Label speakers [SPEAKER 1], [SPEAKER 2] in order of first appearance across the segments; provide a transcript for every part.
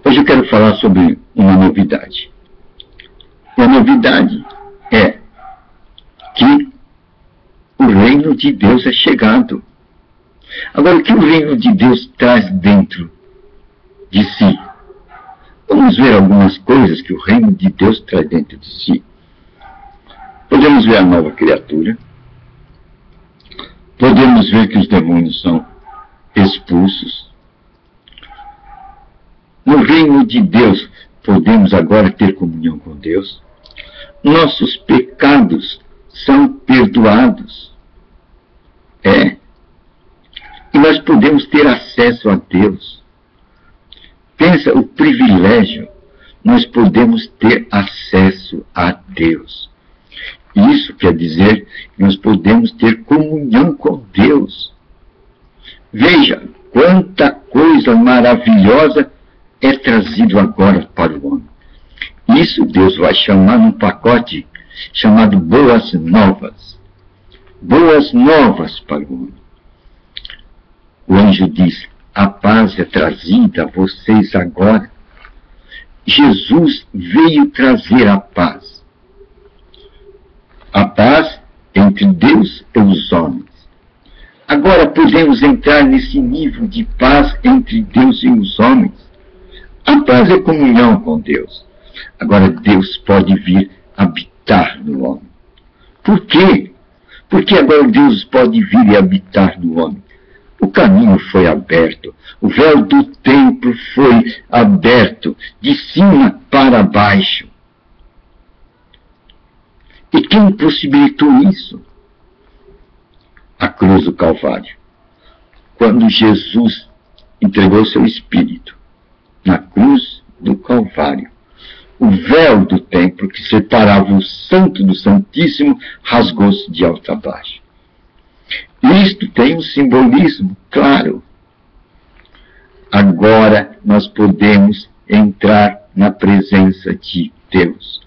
[SPEAKER 1] Hoje eu quero falar sobre uma novidade. E a novidade é que o reino de Deus é chegado. Agora, o que o reino de Deus traz dentro de si? Vamos ver algumas coisas que o reino de Deus traz dentro de si. Podemos ver a nova criatura. Podemos ver que os demônios são expulsos. No reino de Deus, podemos agora ter comunhão com Deus. Nossos pecados são perdoados. E nós podemos ter acesso a Deus. Pensa o privilégio. Nós podemos ter acesso a Deus. Isso quer dizer que nós podemos ter comunhão com Deus. Veja quanta coisa maravilhosa é trazido agora para o homem. Isso Deus vai chamar num pacote chamado Boas Novas. Boas Novas para o homem. O anjo diz: a paz é trazida a vocês agora. Jesus veio trazer a paz. A paz entre Deus e os homens. Agora podemos entrar nesse nível de paz entre Deus e os homens. A paz é comunhão com Deus. Agora Deus pode vir habitar no homem. Por quê? Porque agora Deus pode vir e habitar no homem. O caminho foi aberto. O véu do templo foi aberto de cima para baixo. E quem possibilitou isso? A cruz do Calvário. Quando Jesus entregou seu Espírito na cruz do Calvário, o véu do templo que separava o Santo do Santíssimo rasgou-se de alto a baixo. Isto tem um simbolismo claro. Agora nós podemos entrar na presença de Deus.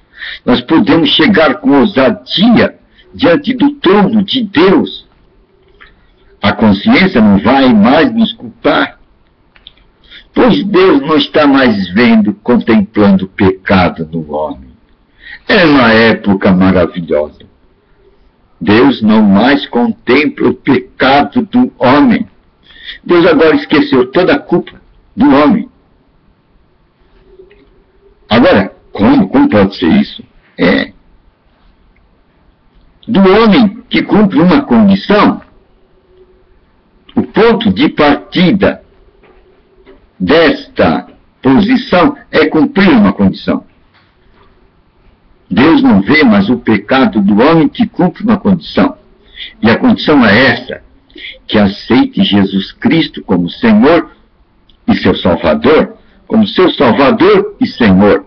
[SPEAKER 1] Nós podemos chegar com ousadia diante do trono de Deus. A consciência não vai mais nos culpar, pois Deus não está mais vendo, contemplando o pecado no homem. É uma época maravilhosa. Deus não mais contempla o pecado do homem. Deus agora esqueceu toda a culpa do homem. Agora, como pode ser isso? Do homem que cumpre uma condição. O ponto de partida desta posição é cumprir uma condição. Deus não vê mais o pecado do homem que cumpre uma condição. E a condição é essa: que aceite Jesus Cristo como Senhor e seu Salvador, como seu Salvador e Senhor.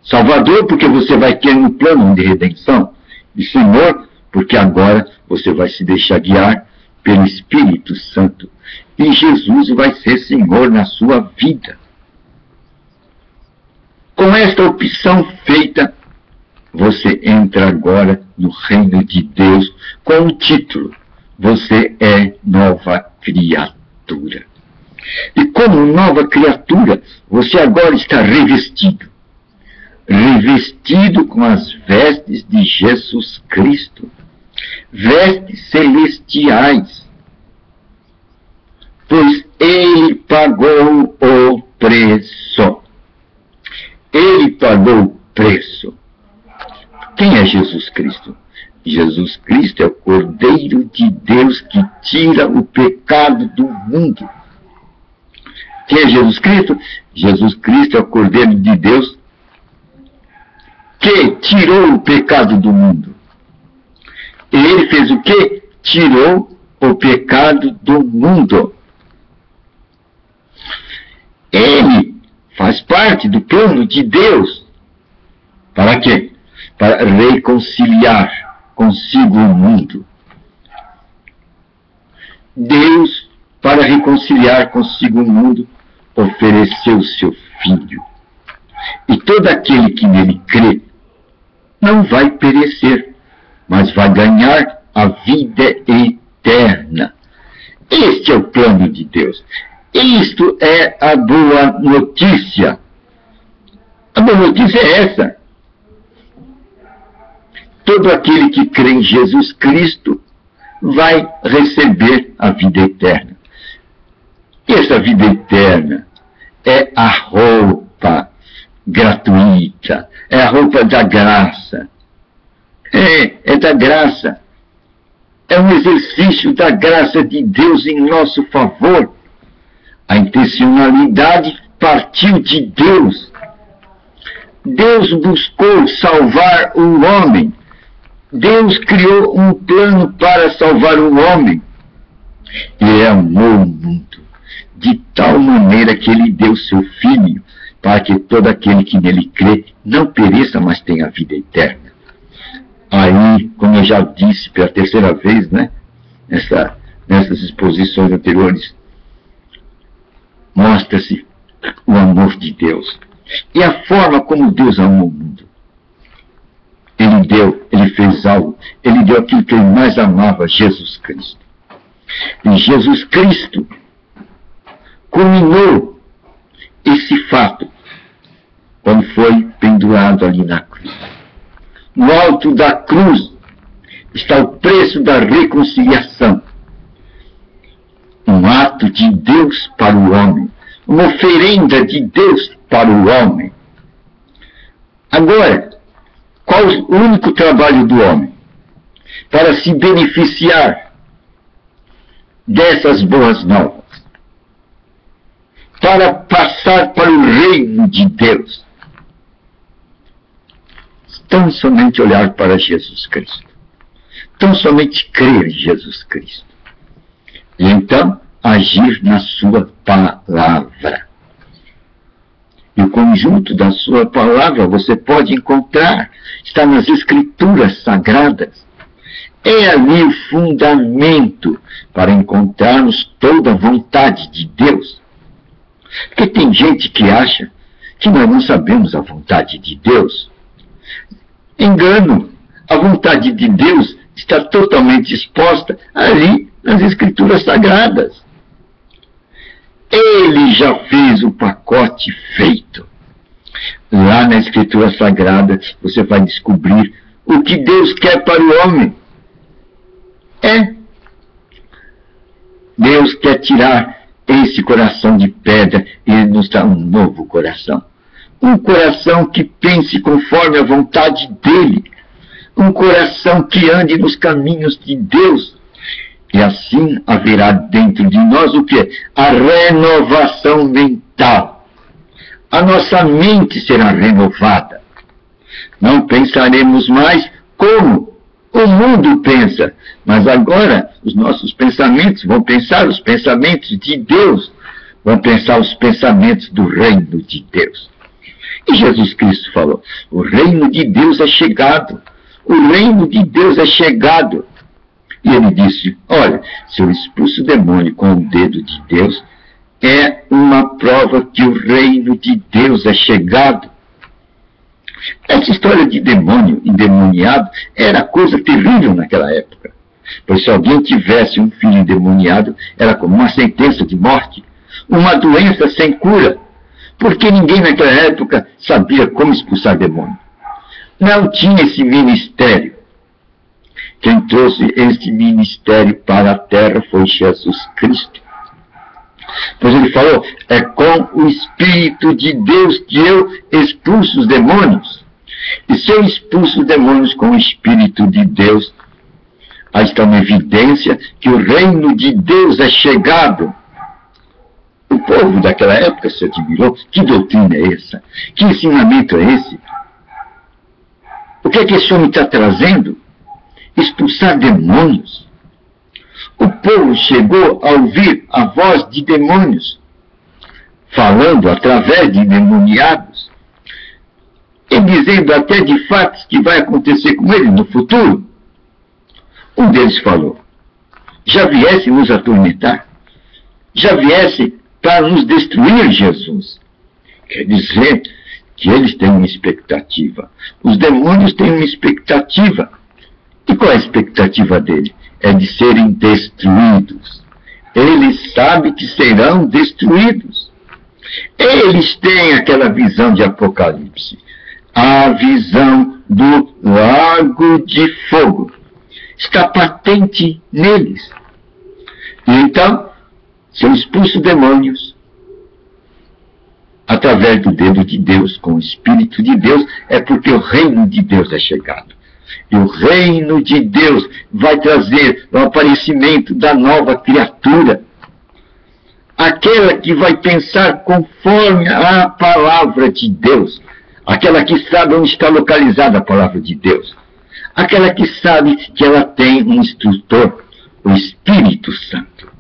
[SPEAKER 1] Salvador, porque você vai ter um plano de redenção. E Senhor, porque agora você vai se deixar guiar pelo Espírito Santo. E Jesus vai ser Senhor na sua vida. Com esta opção feita, você entra agora no reino de Deus com o título: você é nova criatura. E como nova criatura, você agora está revestido com as vestes de Jesus Cristo, vestes celestiais, pois Ele pagou o preço. Ele pagou o preço. Quem é Jesus Cristo? Jesus Cristo é o Cordeiro de Deus que tira o pecado do mundo. Quem é Jesus Cristo? Jesus Cristo é o Cordeiro de Deus que tirou o pecado do mundo. Ele fez o quê? Tirou o pecado do mundo. Ele faz parte do plano de Deus. Para quê? Para reconciliar consigo o mundo. Deus, para reconciliar consigo o mundo, ofereceu o seu Filho. E todo aquele que nele crê não vai perecer, mas vai ganhar a vida eterna. Este é o plano de Deus. Isto é a boa notícia. A boa notícia é essa. Todo aquele que crê em Jesus Cristo vai receber a vida eterna. E essa vida eterna é a roupa gratuita, é a roupa da graça. É da graça. É um exercício da graça de Deus em nosso favor. A intencionalidade partiu de Deus. Deus buscou salvar o homem. Deus criou um plano para salvar o homem. E amou o mundo de tal maneira que ele deu seu Filho, para que todo aquele que nele crê não pereça, mas tenha vida eterna. Aí, como eu já disse pela terceira vez, né, nessas exposições anteriores, mostra-se o amor de Deus. E a forma como Deus amou o mundo. Ele fez algo, ele deu aquilo que ele mais amava, Jesus Cristo. E Jesus Cristo culminou esse fato quando foi pendurado ali na cruz. No alto da cruz está o preço da reconciliação. Um ato de Deus para o homem. Uma oferenda de Deus para o homem. Agora, qual o único trabalho do homem? Para se beneficiar dessas boas novas. Para passar para o reino de Deus. Tão somente olhar para Jesus Cristo. Tão somente crer em Jesus Cristo. E então, agir na sua palavra. E o conjunto da sua palavra você pode encontrar, está nas Escrituras Sagradas. É ali o fundamento para encontrarmos toda a vontade de Deus. Porque tem gente que acha que nós não sabemos a vontade de Deus. Engano. A vontade de Deus está totalmente exposta ali nas Escrituras Sagradas. Ele já fez o pacote feito. Lá na Escritura Sagrada você vai descobrir o que Deus quer para o homem. Deus quer tirar esse coração de pedra e Ele nos dá um novo coração. Um coração que pense conforme a vontade dEle. Um coração que ande nos caminhos de Deus. E assim haverá dentro de nós o quê? A renovação mental. A nossa mente será renovada. Não pensaremos mais como o mundo pensa, mas agora os nossos pensamentos vão pensar os pensamentos de Deus, vão pensar os pensamentos do reino de Deus. E Jesus Cristo falou, o reino de Deus é chegado, o reino de Deus é chegado. E ele disse, olha, se eu expulso o demônio com o dedo de Deus, é uma prova que o reino de Deus é chegado. Essa história de demônio endemoniado era coisa terrível naquela época. Pois se alguém tivesse um filho endemoniado, era como uma sentença de morte, uma doença sem cura, porque ninguém naquela época sabia como expulsar demônio. Não tinha esse ministério. Quem trouxe este ministério para a terra foi Jesus Cristo. Pois ele falou, é com o Espírito de Deus que eu expulso os demônios. E se eu expulso os demônios com o Espírito de Deus, aí está uma evidência que o reino de Deus é chegado. O povo daquela época se admirou. Que doutrina é essa? Que ensinamento é esse? O que é que esse homem está trazendo? Expulsar demônios. O povo chegou a ouvir a voz de demônios, falando através de endemoniados, e dizendo até de fatos que vai acontecer com ele no futuro. Um deles falou, já viesse nos atormentar, já viesse para nos destruir, Jesus. Quer dizer que eles têm uma expectativa. Os demônios têm uma expectativa. E qual é a expectativa dele? É de serem destruídos. Eles sabem que serão destruídos. Eles têm aquela visão de Apocalipse, a visão do lago de fogo. Está patente neles. E então, são expulsos demônios através do dedo de Deus, com o Espírito de Deus, é porque o reino de Deus é chegado. E o reino de Deus vai trazer o aparecimento da nova criatura, aquela que vai pensar conforme a palavra de Deus, aquela que sabe onde está localizada a palavra de Deus, aquela que sabe que ela tem um instrutor, o Espírito Santo.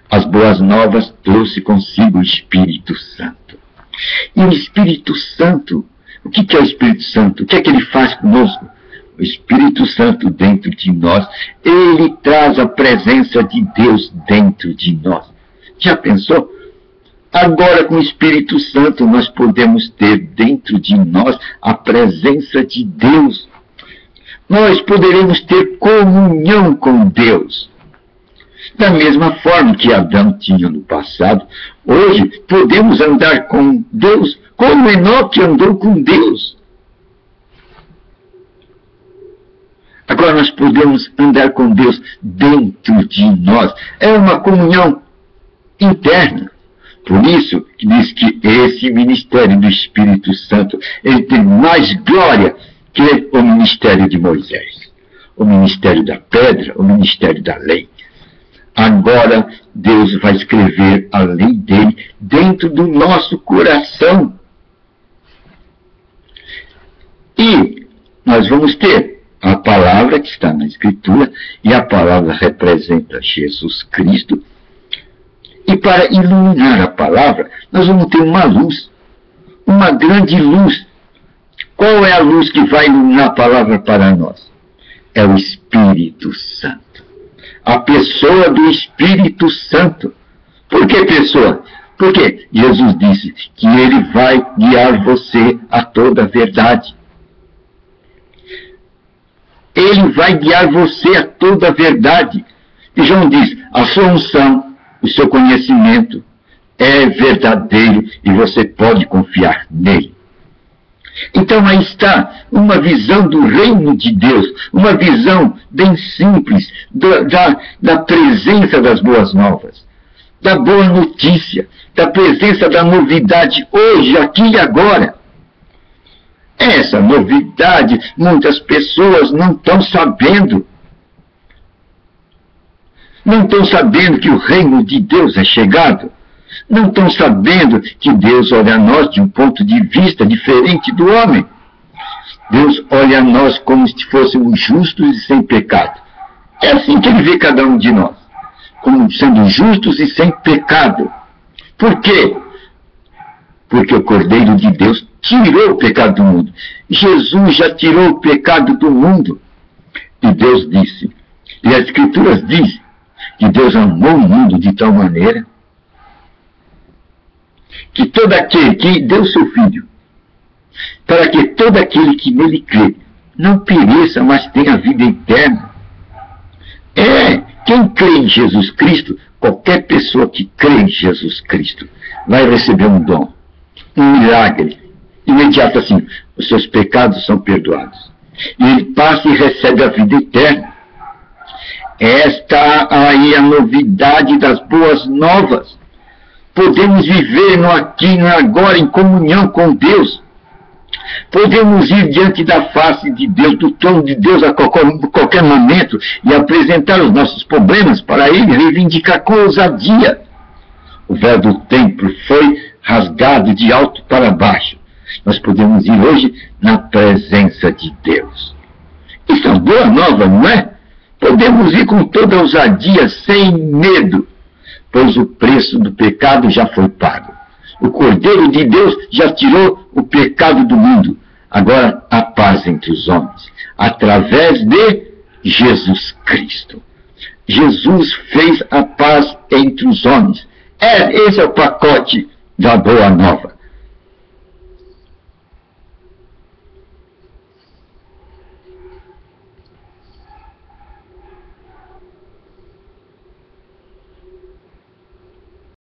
[SPEAKER 1] As boas novas trouxe consigo o Espírito Santo. E o Espírito Santo, o que é o Espírito Santo? O que é que ele faz conosco? O Espírito Santo dentro de nós, ele traz a presença de Deus dentro de nós. Já pensou? Agora com o Espírito Santo nós podemos ter dentro de nós a presença de Deus. Nós poderemos ter comunhão com Deus. Da mesma forma que Adão tinha no passado, hoje podemos andar com Deus como Enoque andou com Deus. Agora nós podemos andar com Deus dentro de nós. É uma comunhão interna. Por isso que diz que esse ministério do Espírito Santo, ele tem mais glória que o ministério de Moisés, o ministério da pedra, o ministério da lei. Agora Deus vai escrever a lei dele dentro do nosso coração. E nós vamos ter a palavra que está na Escritura, e a palavra representa Jesus Cristo. E para iluminar a palavra, nós vamos ter uma luz, uma grande luz. Qual é a luz que vai iluminar a palavra para nós? É o Espírito Santo. A pessoa do Espírito Santo. Por que pessoa? Porque Jesus disse que ele vai guiar você a toda a verdade. Ele vai guiar você a toda a verdade. E João diz, a sua unção, o seu conhecimento é verdadeiro e você pode confiar nele. Então aí está uma visão do reino de Deus, uma visão bem simples da presença das boas novas, da boa notícia, da presença da novidade hoje, aqui e agora. Essa novidade muitas pessoas não estão sabendo. Não estão sabendo que o reino de Deus é chegado. Não estão sabendo que Deus olha a nós de um ponto de vista diferente do homem. Deus olha a nós como se fôssemos justos e sem pecado. É assim que ele vê cada um de nós, como sendo justos e sem pecado. Por quê? Porque o Cordeiro de Deus tirou o pecado do mundo. Jesus já tirou o pecado do mundo. E Deus disse, e as Escrituras dizem, que Deus amou o mundo de tal maneira que todo aquele que deu seu Filho, para que todo aquele que nele crê não pereça, mas tenha vida eterna. Quem crê em Jesus Cristo, qualquer pessoa que crê em Jesus Cristo, vai receber um dom, um milagre, imediato assim, os seus pecados são perdoados. E ele passa e recebe a vida eterna. Esta aí é a novidade das boas novas. Podemos viver no aqui e no agora em comunhão com Deus. Podemos ir diante da face de Deus, do trono de Deus a qualquer momento e apresentar os nossos problemas para Ele, reivindicar com ousadia. O véu do templo foi rasgado de alto para baixo. Nós podemos ir hoje na presença de Deus. Isso é uma boa nova, não é? Podemos ir com toda ousadia, sem medo, pois o preço do pecado já foi pago. O Cordeiro de Deus já tirou o pecado do mundo. Agora há paz entre os homens, através de Jesus Cristo. Jesus fez a paz entre os homens. Esse é o pacote da boa nova.